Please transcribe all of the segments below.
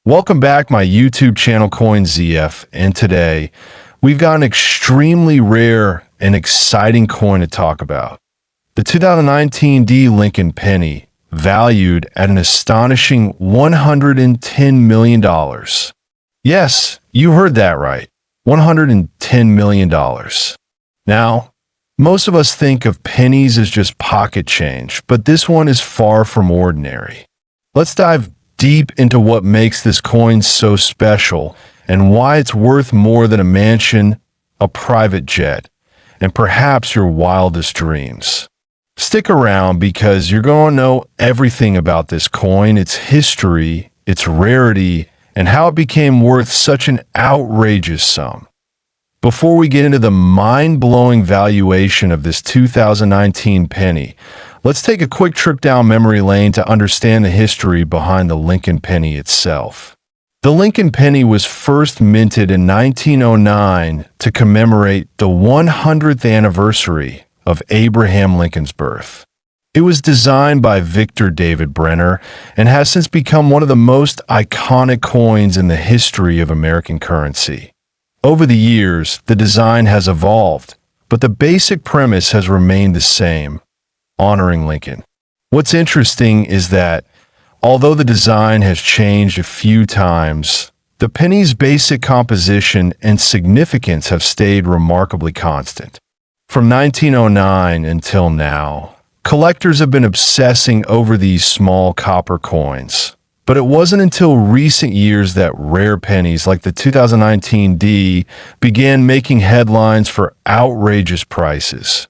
Welcome back, my YouTube channel CoinZF, and today we've got an extremely rare and exciting coin to talk about. The 2019 D Lincoln Penny, valued at an astonishing $110 million. Yes, you heard that right, $110 million. Now, most of us think of pennies as just pocket change, but this one is far from ordinary. Let's dive deep into what makes this coin so special and why it's worth more than a mansion, a private jet, and perhaps your wildest dreams. Stick around because you're going to know everything about this coin, its history, its rarity, and how it became worth such an outrageous sum. Before we get into the mind-blowing valuation of this 2019 penny, let's take a quick trip down memory lane to understand the history behind the Lincoln penny itself. The Lincoln penny was first minted in 1909 to commemorate the 100th anniversary of Abraham Lincoln's birth. It was designed by Victor David Brenner and has since become one of the most iconic coins in the history of American currency. Over the years, the design has evolved, but the basic premise has remained the same: honoring Lincoln. What's interesting is that, although the design has changed a few times, the penny's basic composition and significance have stayed remarkably constant. From 1909 until now, collectors have been obsessing over these small copper coins. But it wasn't until recent years that rare pennies like the 2019 D began making headlines for outrageous prices.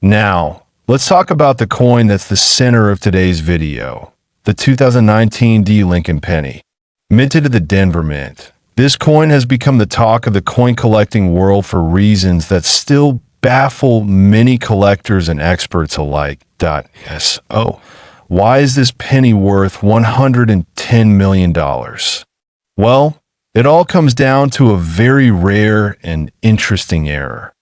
Now, let's talk about the coin that's the center of today's video, the 2019 D Lincoln Penny. Minted at the Denver Mint, this coin has become the talk of the coin collecting world for reasons that still baffle many collectors and experts alike. So, why is this penny worth $110 million? Well, it all comes down to a very rare and interesting error.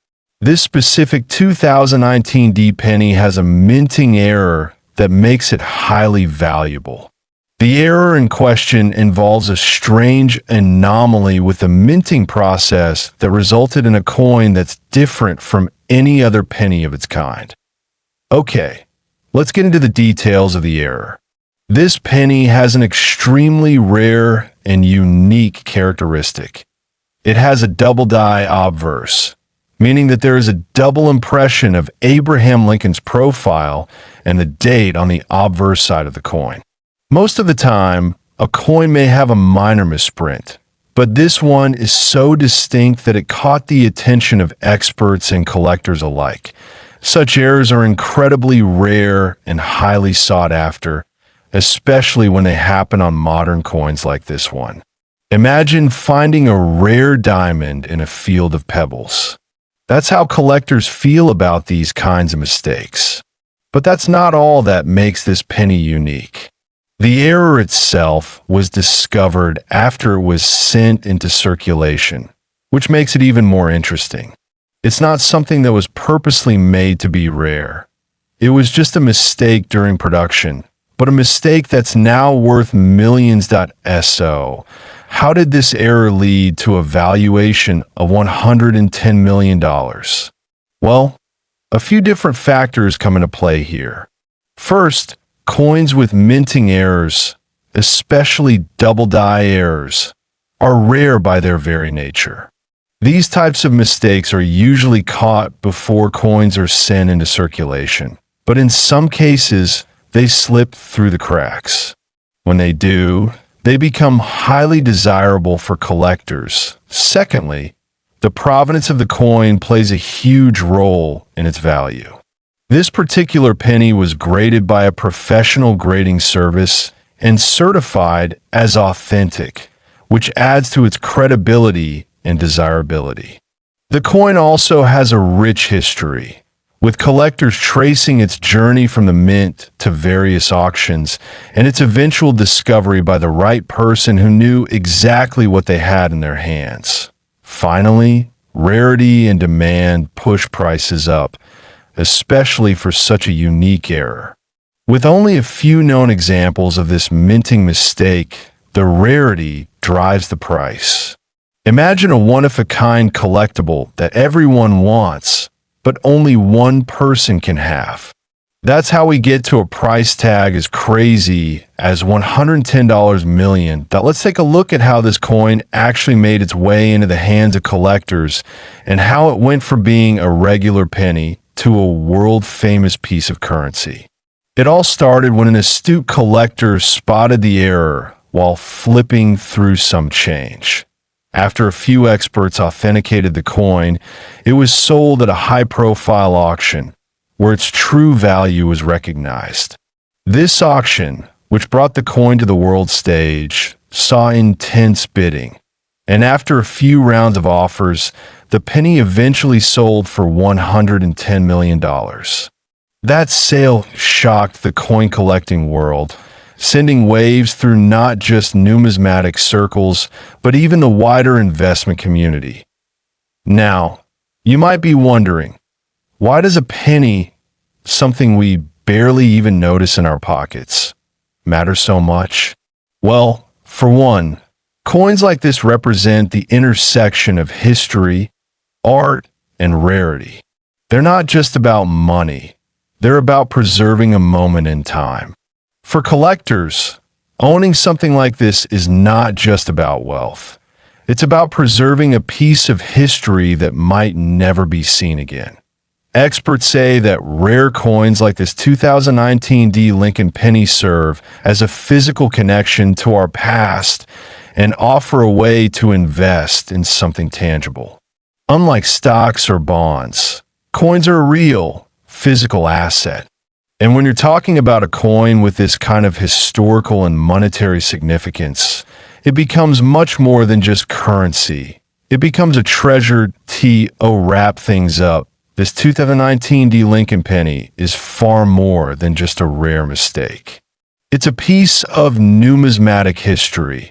This specific 2019 D penny has a minting error that makes it highly valuable. The error in question involves a strange anomaly with the minting process that resulted in a coin that's different from any other penny of its kind. Okay, let's get into the details of the error. This penny has an extremely rare and unique characteristic. It has a double die obverse, meaning that there is a double impression of Abraham Lincoln's profile and the date on the obverse side of the coin. Most of the time, a coin may have a minor misprint, but this one is so distinct that it caught the attention of experts and collectors alike. Such errors are incredibly rare and highly sought after, especially when they happen on modern coins like this one. Imagine finding a rare diamond in a field of pebbles. That's how collectors feel about these kinds of mistakes. But that's not all that makes this penny unique. The error itself was discovered after it was sent into circulation, which makes it even more interesting. It's not something that was purposely made to be rare. It was just a mistake during production, but a mistake that's now worth millions. So, how did this error lead to a valuation of $110 million? Well, a few different factors come into play here. First, coins with minting errors, especially double die errors, are rare by their very nature. These types of mistakes are usually caught before coins are sent into circulation, but in some cases, they slip through the cracks. When they do, they become highly desirable for collectors. Secondly, the provenance of the coin plays a huge role in its value. This particular penny was graded by a professional grading service and certified as authentic, which adds to its credibility and desirability. The coin also has a rich history, with collectors tracing its journey from the mint to various auctions and its eventual discovery by the right person who knew exactly what they had in their hands. Finally, rarity and demand push prices up, especially for such a unique error. With only a few known examples of this minting mistake, the rarity drives the price. Imagine a one-of-a-kind collectible that everyone wants, but only one person can have. That's how we get to a price tag as crazy as $110 million. Now let's take a look at how this coin actually made its way into the hands of collectors and how it went from being a regular penny to a world-famous piece of currency. It all started when an astute collector spotted the error while flipping through some change. After a few experts authenticated the coin, it was sold at a high-profile auction, where its true value was recognized. This auction, which brought the coin to the world stage, saw intense bidding, and after a few rounds of offers, the penny eventually sold for $110 million. That sale shocked the coin-collecting world, sending waves through not just numismatic circles, but even the wider investment community. Now, you might be wondering, why does a penny, something we barely even notice in our pockets, matter so much? Well, for one, coins like this represent the intersection of history, art, and rarity. They're not just about money. They're about preserving a moment in time. For collectors, owning something like this is not just about wealth. It's about preserving a piece of history that might never be seen again. Experts say that rare coins like this 2019 D Lincoln penny serve as a physical connection to our past and offer a way to invest in something tangible. Unlike stocks or bonds, coins are a real, physical asset. And when you're talking about a coin with this kind of historical and monetary significance, it becomes much more than just currency. It becomes a treasure to wrap things up. This 2019 D Lincoln penny is far more than just a rare mistake. It's a piece of numismatic history,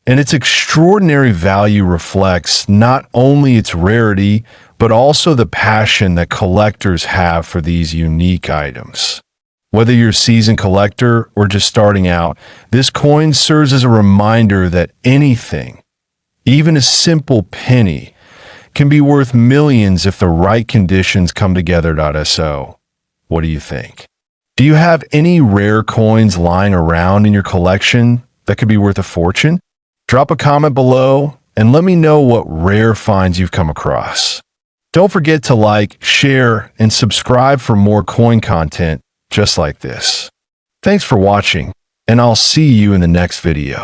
and its extraordinary value reflects not only its rarity, but also the passion that collectors have for these unique items. Whether you're a seasoned collector or just starting out, this coin serves as a reminder that anything, even a simple penny, can be worth millions if the right conditions come together. So, what do you think? Do you have any rare coins lying around in your collection that could be worth a fortune? Drop a comment below and let me know what rare finds you've come across. Don't forget to like, share, and subscribe for more coin content just like this. Thanks for watching, and I'll see you in the next video.